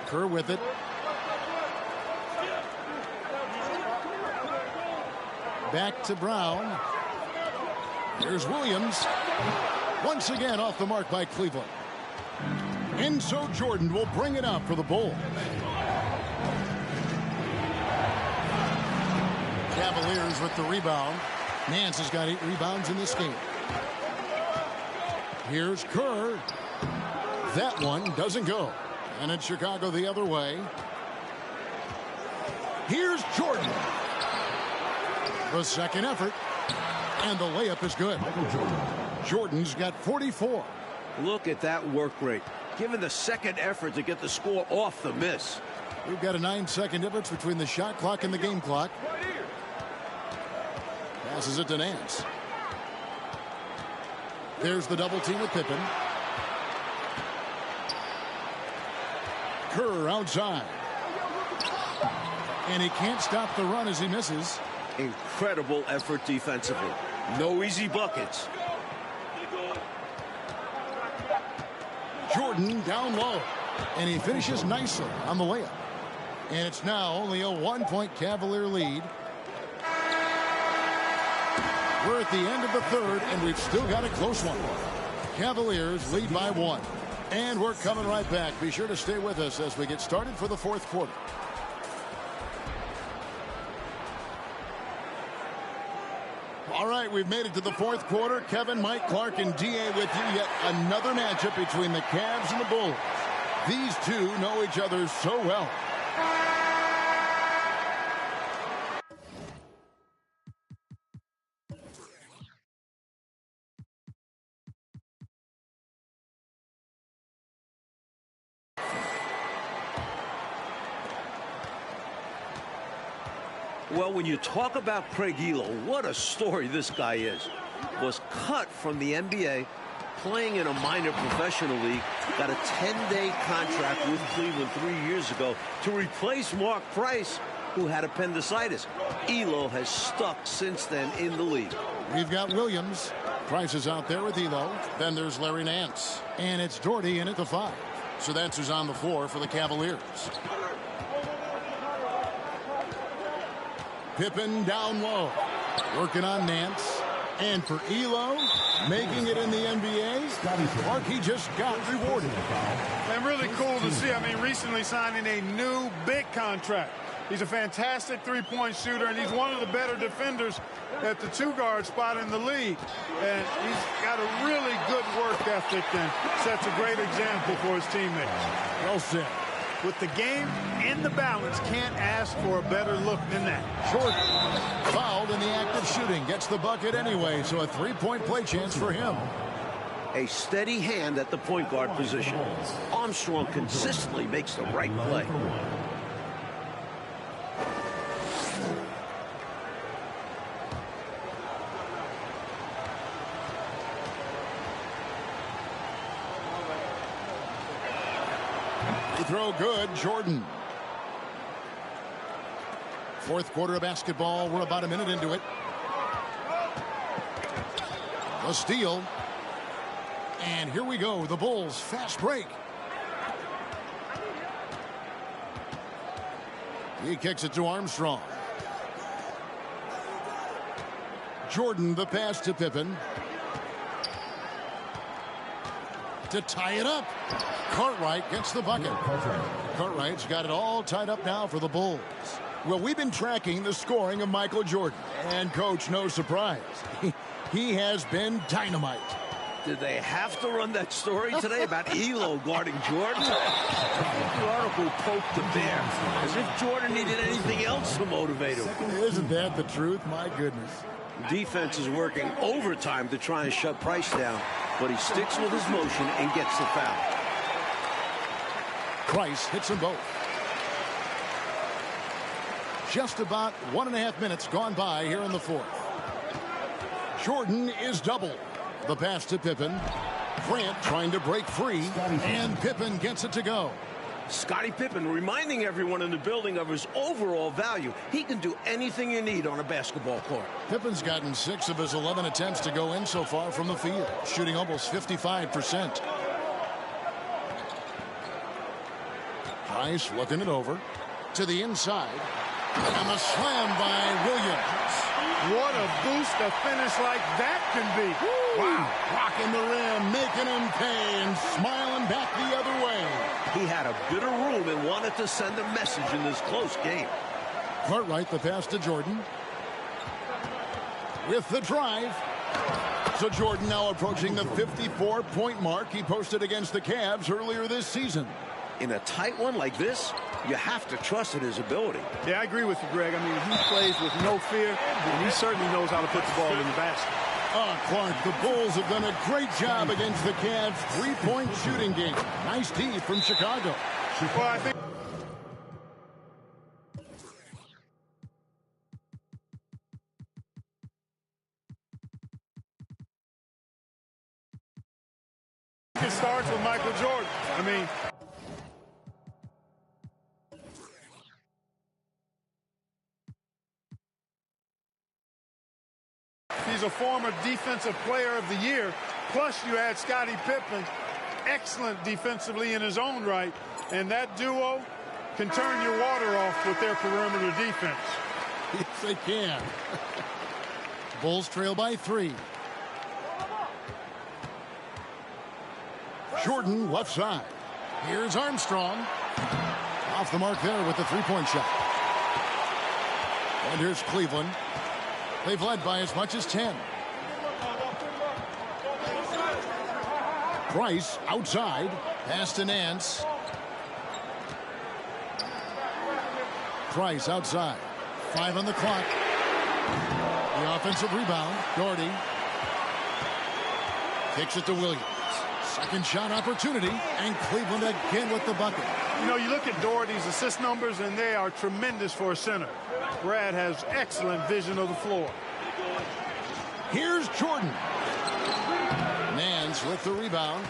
Kerr with it. Back to Brown. Here's Williams. Once again off the mark by Cleveland. And so Jordan will bring it up for the Bulls. Cavaliers with the rebound. Nance has got 8 rebounds in this game. Here's Kerr. That one doesn't go. And it's Chicago the other way. Here's Jordan. The second effort. And the layup is good. Jordan's got 44. Look at that work rate. Given the second effort to get the score off the miss. We've got a 9-second difference between the shot clock and the game clock. Passes it to Nance. There's the double team with Pippen. Kerr outside. And he can't stop the run as he misses. Incredible effort defensively. No easy buckets. Jordan down low. And he finishes nicely on the layup. And it's now only a 1-point Cavalier lead. We're at the end of the third, and we've still got a close one. Cavaliers lead by 1. And we're coming right back. Be sure to stay with us as we get started for the fourth quarter. All right, we've made it to the fourth quarter. Kevin, Mike, Clark, and D.A. with you. Yet another matchup between the Cavs and the Bulls. These two know each other so well. Well, when you talk about Craig Ehlo, what a story this guy is. Was cut from the NBA, playing in a minor professional league, got a 10-day contract with Cleveland 3 years ago to replace Mark Price, who had appendicitis. Ehlo has stuck since then in the league. We've got Williams. Price is out there with Ehlo. Then there's Larry Nance. And it's Doherty in at the 5. So that's who's on the floor for the Cavaliers. Pippen down low. Working on Nance. And for Ehlo, making it in the NBA, Clark, he just got rewarded. And really cool to see. I mean, recently signing a new big contract. He's a fantastic three-point shooter, and he's one of the better defenders at the two-guard spot in the league. And he's got a really good work ethic and sets a great example for his teammates. Well said. With the game in the balance, can't ask for a better look than that. Jordan fouled in the act of shooting. Gets the bucket anyway, so a three-point play chance for him. A steady hand at the point guard position. Armstrong consistently makes the right play. Throw good, Jordan. Fourth quarter of basketball. We're about a minute into it. A steal. And here we go. The Bulls fast break. He kicks it to Armstrong. Jordan the pass to Pippen. To tie it up. Cartwright gets the bucket. Cartwright's got it all tied up now for the Bulls. Well, we've been tracking the scoring of Michael Jordan. And, Coach, no surprise. He has been dynamite. Did they have to run that story today about Ehlo guarding Jordan? The article poked the bear, as if Jordan needed anything else to motivate him. Isn't that the truth? My goodness. Defense is working overtime to try and shut Price down, but he sticks with his motion and gets the foul. Price hits them both. Just about 1.5 minutes gone by here in the fourth. Jordan is doubled. The pass to Pippen. Grant trying to break free, and Pippen gets it to go. Scottie Pippen reminding everyone in the building of his overall value. He can do anything you need on a basketball court. Pippen's gotten 6 of his 11 attempts to go in so far from the field, shooting almost 55%. Price looking it over to the inside, and a slam by Williams. What a boost a finish like that can be. Wow. Rocking the rim, making him pay, and smiling back the other way. He had a bit of room and wanted to send a message in this close game. Cartwright the pass to Jordan. With the drive. So Jordan now approaching the 54-point mark he posted against the Cavs earlier this season. In a tight one like this, you have to trust in his ability. Yeah, I agree with you, Greg. I mean, he plays with no fear, and he certainly knows how to put the ball in the basket. Clark, the Bulls have done a great job against the Cavs' three-point shooting game. Nice D from Chicago. Well, I think it starts with Michael Jordan. I mean, he's a former Defensive Player of the Year. Plus, you add Scottie Pippen, excellent defensively in his own right. And that duo can turn your water off with their perimeter defense. Yes, they can. Bulls trail by 3. Jordan left side. Here's Armstrong. Off the mark there with the three-point shot. And here's Cleveland. They've led by as much as 10. Price outside. Pass to Nance. Price outside. 5 on the clock. The offensive rebound. Doherty. Kicks it to Williams. Second shot opportunity. And Cleveland again with the bucket. You know, you look at Doherty's assist numbers, and they are tremendous for a center. Brad has excellent vision of the floor. Here's Jordan. Nance with the rebound.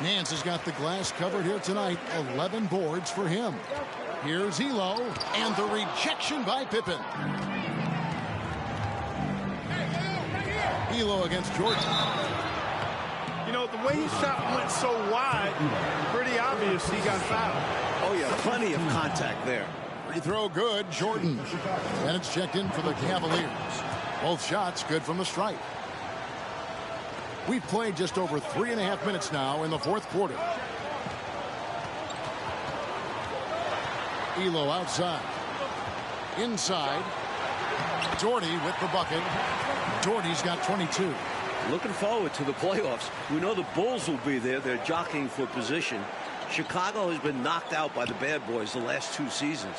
Nance has got the glass covered here tonight. 11 boards for him. Here's Elo, and the rejection by Pippen. Elo against Jordan. You know, the way his shot went so wide, pretty obvious he got fouled. Oh, yeah, plenty of contact there. Free throw good, Jordan. And it's checked in for the Cavaliers. Both shots good from the stripe. We've played just over 3.5 minutes now in the fourth quarter. Elo outside. Inside. Doherty with the bucket. Doherty's got 22. Looking forward to the playoffs. We know the Bulls will be there. They're jockeying for position. Chicago has been knocked out by the bad boys the last 2 seasons.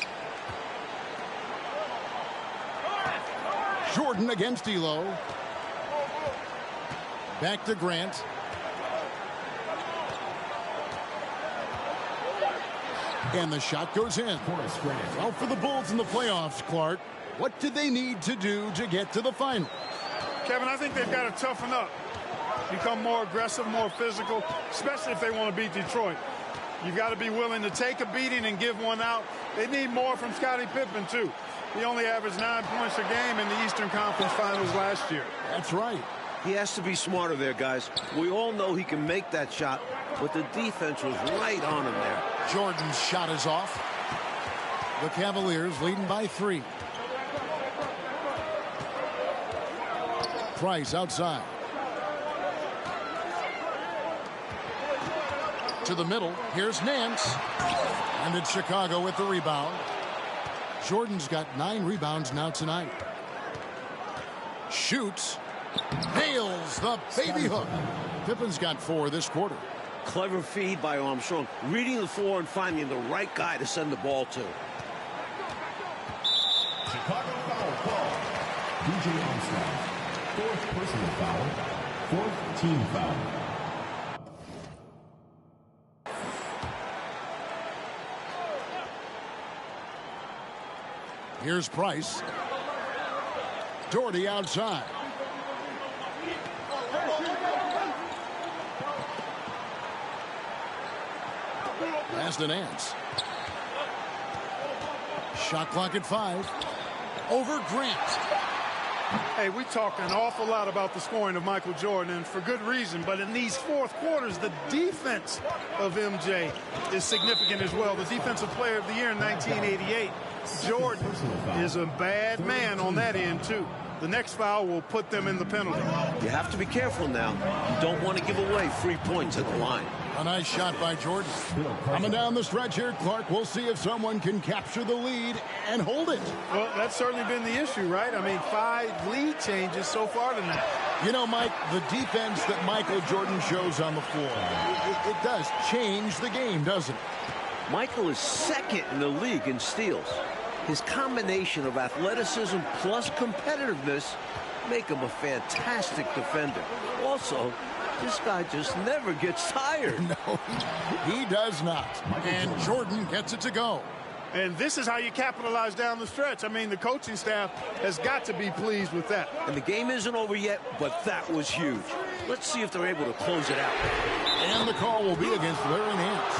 Jordan against Elo. Back to Grant. And the shot goes in. Well, for the Bulls in the playoffs, Clark, what do they need to do to get to the final? Kevin, I think they've got to toughen up, become more aggressive, more physical, especially if they want to beat Detroit. You've got to be willing to take a beating and give one out. They need more from Scottie Pippen, too. He only averaged 9 points a game in the Eastern Conference Finals last year. That's right. He has to be smarter there, guys. We all know he can make that shot, but the defense was right on him there. Jordan's shot is off. The Cavaliers leading by 3. Price outside. To the middle. Here's Nance. And it's Chicago with the rebound. Jordan's got 9 rebounds now tonight. Shoots. Nails the baby hook. Pippen's got 4 this quarter. Clever feed by Armstrong. Reading the floor and finding the right guy to send the ball to. Chicago foul call. DJ Armstrong. 4th personal foul. 4th team foul. Here's Price. Doherty outside. Pass to Nance. Shot clock at 5. Over Grant. Hey, we talk an awful lot about the scoring of Michael Jordan, and for good reason. But in these fourth quarters, the defense of MJ is significant as well. The Defensive Player of the Year in 1988. Jordan is a bad man on that end, too. The next foul will put them in the penalty. You have to be careful now. You don't want to give away free points at the line. A nice shot by Jordan. Coming down the stretch here, Clark. We'll see if someone can capture the lead and hold it. Well, that's certainly been the issue, right? I mean, 5 lead changes so far tonight. You know, Mike, the defense that Michael Jordan shows on the floor, it does change the game, doesn't it? Michael is 2nd in the league in steals. His combination of athleticism plus competitiveness make him a fantastic defender. Also, this guy just never gets tired. No, he does not. And Jordan gets it to go. And this is how you capitalize down the stretch. I mean, the coaching staff has got to be pleased with that. And the game isn't over yet, but that was huge. Let's see if they're able to close it out. And the call will be against Larry Nance.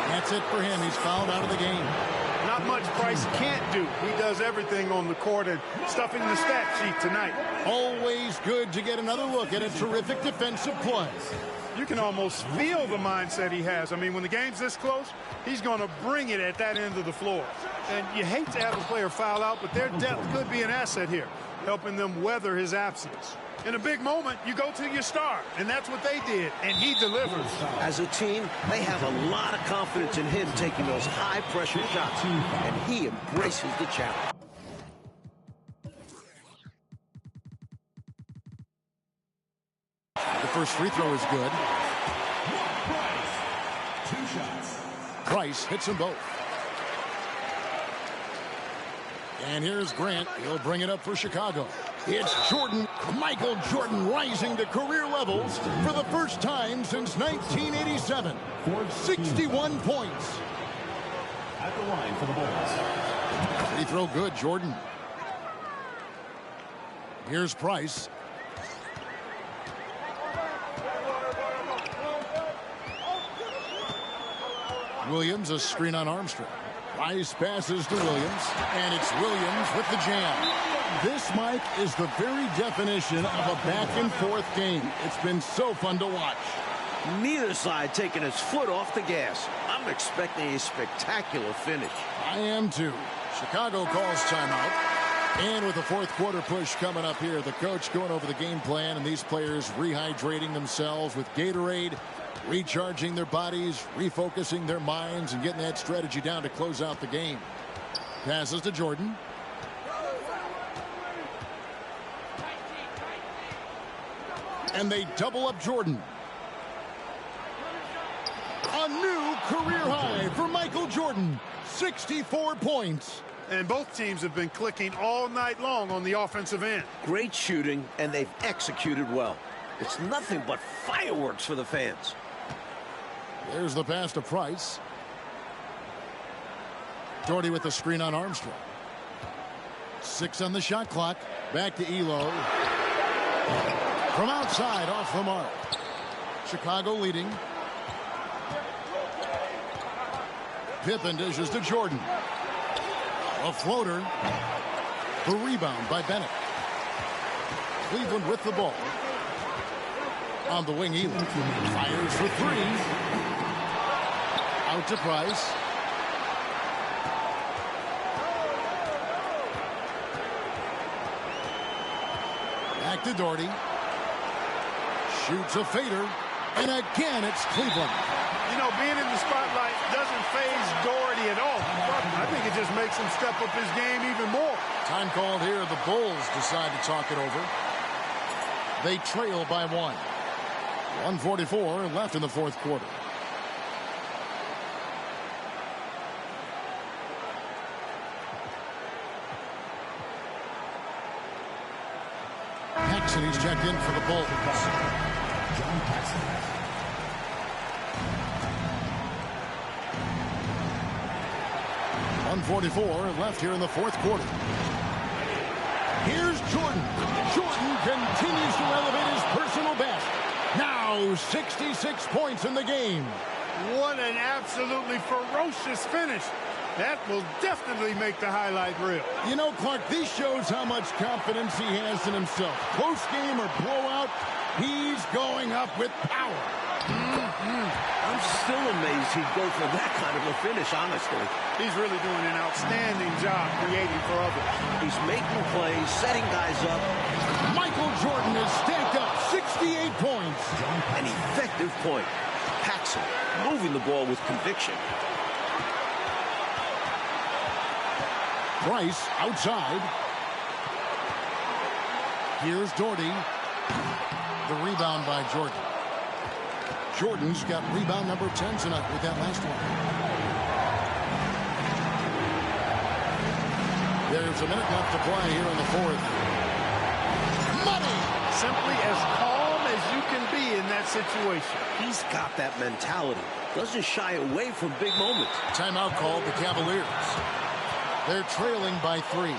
That's it for him. He's fouled out of the game. Not much Price can't do. He does everything on the court, and stuffing the stat sheet tonight. Always good to get another look at a terrific defensive play. You can almost feel the mindset he has. I mean, when the game's this close, he's going to bring it at that end of the floor. And you hate to have a player foul out, but their depth could be an asset here, helping them weather his absence. In a big moment, you go to your star, and that's what they did, and he delivers. As a team, they have a lot of confidence in him taking those high-pressure shots, and he embraces the challenge. The first free throw is good. Price hits them both. And here's Grant. He'll bring it up for Chicago. It's Jordan. Michael Jordan rising to career levels for the first time since 1987. 61 points. At the line for the Bulls. Free throw good, Jordan. Here's Price. Williams, a screen on Armstrong. Price passes to Williams, and it's Williams with the jam. This, Mike, is the very definition of a back-and-forth game. It's been so fun to watch. Neither side taking its foot off the gas. I'm expecting a spectacular finish. I am too. Chicago calls timeout. And with the fourth quarter push coming up here, the coach going over the game plan, and these players rehydrating themselves with Gatorade, recharging their bodies, refocusing their minds, and getting that strategy down to close out the game. Passes to Jordan. And they double up Jordan. A new career high for Michael Jordan. 64 points. And both teams have been clicking all night long on the offensive end. Great shooting, and they've executed well. It's nothing but fireworks for the fans. There's the pass to Price. Doherty with the screen on Armstrong. 6 on the shot clock. Back to Elo. From outside, off the mark. Chicago leading. Pippen dishes to Jordan. A floater. The rebound by Bennett. Cleveland with the ball. On the wing, Elo fires for 3. Out to Price. Back to Doherty. Shoots a fader. And again, it's Cleveland. You know, being in the spotlight doesn't faze Doherty at all. I think it just makes him step up his game even more. Time called here. The Bulls decide to talk it over. They trail by 1. 1:44 left in the fourth quarter. Paxson, he's checked in for the Bulls. John Paxson. 1:44 left here in the fourth quarter. Here's Jordan. Jordan continues to elevate his personal best. Now 66 points in the game. What an absolutely ferocious finish. That will definitely make the highlight reel. You know, Clark, this shows how much confidence he has in himself. Close game or blowout, he's going up with power. I'm still amazed he'd go for that kind of a finish, honestly. He's really doing an outstanding job creating for others. He's making plays, setting guys up. Michael Jordan has stacked up 68 points. An effective point. Paxson moving the ball with conviction. Price outside. Here's Doherty. The rebound by Jordan. Jordan's got rebound number 10 tonight with that last one. There's a minute left to play here in the fourth. Money! Simply as calm as you can be in that situation. He's got that mentality. Doesn't shy away from big moments. Timeout called the Cavaliers. They're trailing by 3.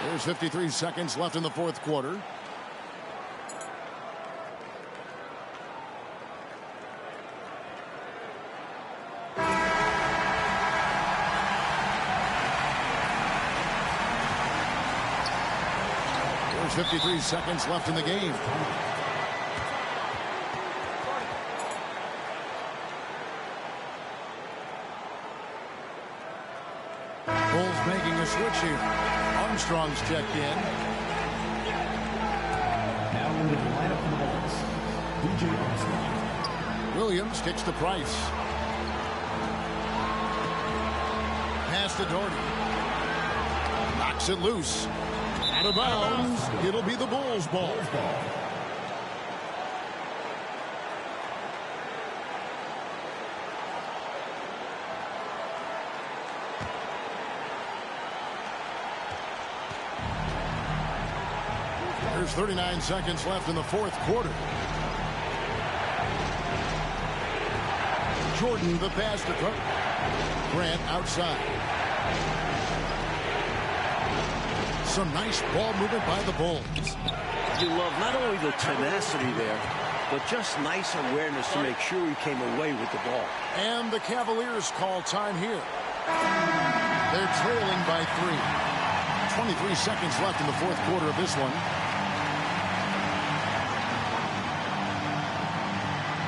There's 53 seconds left in the fourth quarter. There's 53 seconds left in the game. Bulls making a switch here. Armstrong's checked in. Now into the lineup for the Bulls, DJ Armstrong. Williams kicks to Price. Pass to Doherty. Knocks it loose. Out of bounds. It'll be the Bulls' ball. There's 39 seconds left in the fourth quarter. Jordan, the pass to Cook. Grant outside. Some nice ball movement by the Bulls. You love not only the tenacity there, but just nice awareness to make sure he came away with the ball. And the Cavaliers call time here. They're trailing by 3. 23 seconds left in the fourth quarter of this one.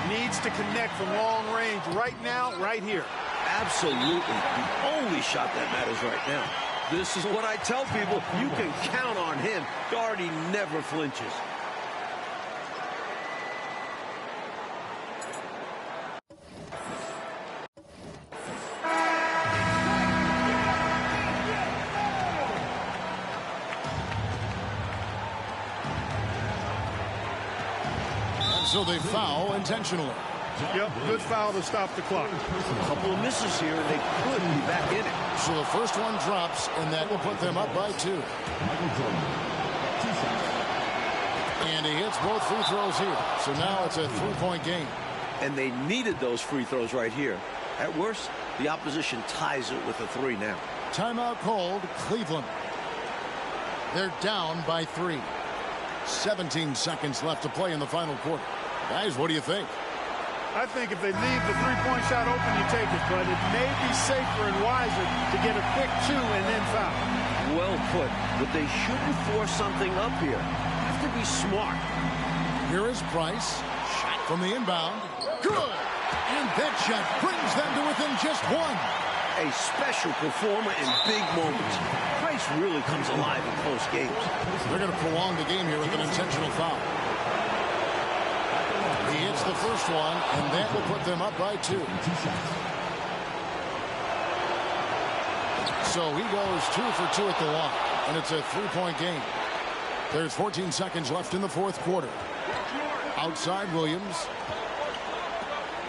Needs to connect from long range right now, right here. Absolutely. The only shot that matters right now. This is what I tell people. You can count on him. Doherty never flinches. So they foul intentionally. Yep, good foul to stop the clock. A couple of misses here, and they could be back in it. So the first one drops, and that will put them up by 2. Michael Jordan, 2 shots. And he hits both free throws here. So now it's a 3-point game. And they needed those free throws right here. At worst, the opposition ties it with a 3 now. Timeout called, Cleveland. They're down by 3. 17 seconds left to play in the final quarter. Guys, what do you think? I think if they leave the three-point shot open, you take it, but it may be safer and wiser to get a quick 2 and then foul. Well put, but they shouldn't force something up here. Have to be smart. Here is Price. Shot from the inbound. Good! And that shot brings them to within just 1. A special performer in big moments. Price really comes alive in close games. They're going to prolong the game here with an intentional foul. He hits the first one, and that will put them up by 2. 2 shots. So he goes 2 for 2 at the line, and it's a 3-point game. There's 14 seconds left in the fourth quarter. Outside Williams.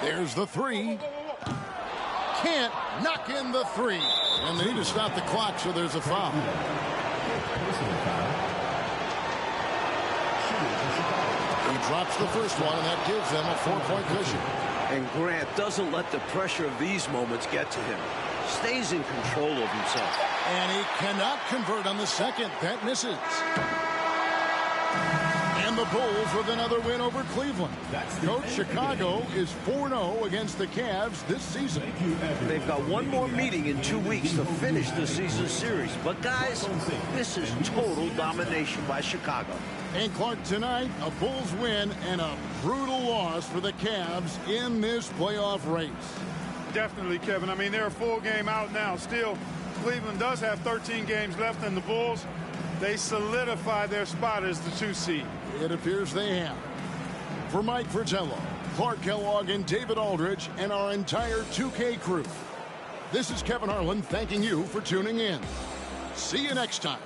There's the 3. Can't knock in the 3. And they need to stop the clock, so there's a foul. He drops the first one, and that gives them a 4-point cushion. And Grant doesn't let the pressure of these moments get to him. Stays in control of himself. And he cannot convert on the second. That misses. And the Bulls with another win over Cleveland. Coach Chicago is 4-0 against the Cavs this season. They've got one more meeting in 2 weeks to finish the season series. But guys, this is total domination by Chicago. And Clark, tonight, a Bulls win and a brutal loss for the Cavs in this playoff race. Definitely, Kevin. I mean, they're a full game out now. Still, Cleveland does have 13 games left, and the Bulls, they solidify their spot as the 2 seed. It appears they have. For Mike Fratello, Clark Kellogg, and David Aldridge, and our entire 2K crew, this is Kevin Harlan thanking you for tuning in. See you next time.